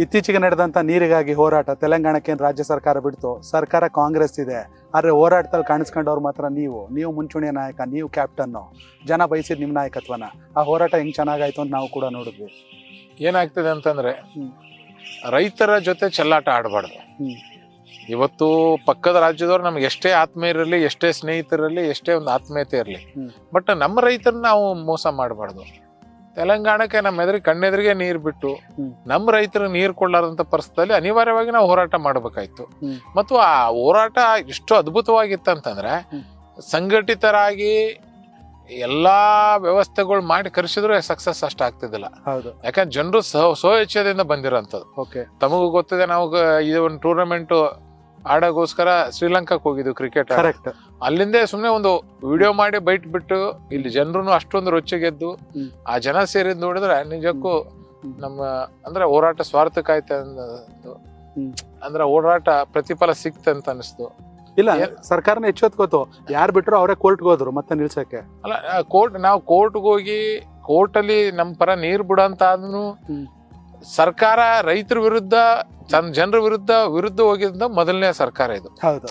ಇತ್ತೀಚೆಗೆ ನಡೆದಂತ ನೀರಿಗಾಗಿ ಹೋರಾಟ ತೆಲಂಗಾಣಕ್ಕೆ ರಾಜ್ಯ ಸರ್ಕಾರ ಬಿಡ್ತು, ಸರ್ಕಾರ ಕಾಂಗ್ರೆಸ್ ಇದೆ, ಆದ್ರೆ ಹೋರಾಟದಲ್ಲಿ ಕಾಣಿಸ್ಕೊಂಡವ್ರು ಮಾತ್ರ ನೀವು ಮುಂಚೂಣಿಯ ನಾಯಕ, ನೀವು ಕ್ಯಾಪ್ಟನ್ನು, ಜನ ಬಯಸಿದ್ ನಿಮ್ ನಾಯಕತ್ವನ. ಆ ಹೋರಾಟ ಹೆಂಗ್ ಚೆನ್ನಾಗಾಯ್ತು ಅಂತ ನಾವು ಕೂಡ ನೋಡಿದ್ವಿ. ಏನಾಗ್ತದೆ ಅಂತಂದ್ರೆ ರೈತರ ಜೊತೆ ಚೆಲ್ಲಾಟ ಆಡಬಾರ್ದು. ಇವತ್ತು ಪಕ್ಕದ ರಾಜ್ಯದವ್ರು ನಮ್ಗೆ ಎಷ್ಟೇ ಆತ್ಮೀಯರಿರಲಿ, ಎಷ್ಟೇ ಸ್ನೇಹಿತರಲ್ಲಿ, ಎಷ್ಟೇ ಒಂದು ಆತ್ಮೀಯತೆ ಇರಲಿ, ಬಟ್ ನಮ್ಮ ರೈತರನ್ನ ನಾವು ಮೋಸ ಮಾಡಬಾರ್ದು. ತೆಲಂಗಾಣಕ್ಕೆ ನಮ್ಮ ಕಣ್ಣೆದುರಿಗೆ ನೀರು ಬಿಟ್ಟು ನಮ್ಮ ರೈತರು ನೀರು ಕೊಳ್ಳಾರಂತ ಪರಿಸ್ಥಿತಿಯಲ್ಲಿ ಅನಿವಾರ್ಯವಾಗಿ ನಾವು ಹೋರಾಟ ಮಾಡಬೇಕಾಯ್ತು. ಮತ್ತು ಆ ಹೋರಾಟ ಎಷ್ಟು ಅದ್ಭುತವಾಗಿತ್ತಂತಂದ್ರೆ ಸಂಘಟಿತರಾಗಿ ಎಲ್ಲಾ ವ್ಯವಸ್ಥೆಗಳು ಮಾಡಿ ಕರೆಸಿದ್ರು ಸಕ್ಸಸ್ ಅಷ್ಟ ಆಗ್ತಿದ್ದಿಲ್ಲ. ಯಾಕಂದ್ರೆ ಜನರು ಸ್ವಇಚ್ಛೆದಿಂದ ಬಂದಿರೋಂಥದ್ದು. ತಮಗೂ ಗೊತ್ತಿದೆ, ನಾವು ಇದು ಒಂದು ಟೂರ್ನಮೆಂಟ್ ಆಡೋಗೋಸ್ಕರ ಶ್ರೀಲಂಕಾಕ್ಕೆ ಹೋಗಿದ್ವಿ ಕ್ರಿಕೆಟ್. ಅಲ್ಲಿಂದೇ ಸುಮ್ನೆ ಒಂದು ವಿಡಿಯೋ ಮಾಡಿ ಬೈಟ್ ಬಿಟ್ಟು ಇಲ್ಲಿ ಜನರು ಅಷ್ಟೊಂದು ರೊಚ್ಚಿಗೆದ್ದು ಆ ಜನ ಸೇರಿದ್ ನೋಡಿದ್ರೆ ನಿಜಕ್ಕೂ ನಮ್ಮ ಅಂದ್ರೆ ಹೋರಾಟ ಸ್ವಾರ್ಥಕ್ಕಾಯ್ತು ಅಂದ್ರೆ ಹೋರಾಟ ಪ್ರತಿಫಲ ಸಿಕ್ತಂತ ಅನಿಸ್ತು. ಇಲ್ಲ, ಸರ್ಕಾರನ ಎಚ್ಚೆತ್ಕೋತು, ಯಾರು ಬಿಟ್ರು ಅವರೇ ಕೋರ್ಟ್ಗೆ ಹೋದ್ರು ಮತ್ತೆ ನಿಲ್ಸಕ್ಕೆ. ಅಲ್ಲ, ನಾವು ಕೋರ್ಟ್ಗೆ ಹೋಗಿ ಕೋರ್ಟಲ್ಲಿ ನಮ್ಮ ಪರ ನೀರು ಬಿಡಂತ ಆದ್ರೂ ಸರ್ಕಾರ ರೈತರ ವಿರುದ್ಧ ಜನರ ವಿರುದ್ಧ ಹೋಗಿದ್ದ ಮೊದಲನೇ ಸರ್ಕಾರ ಇದು. ಹೌದು.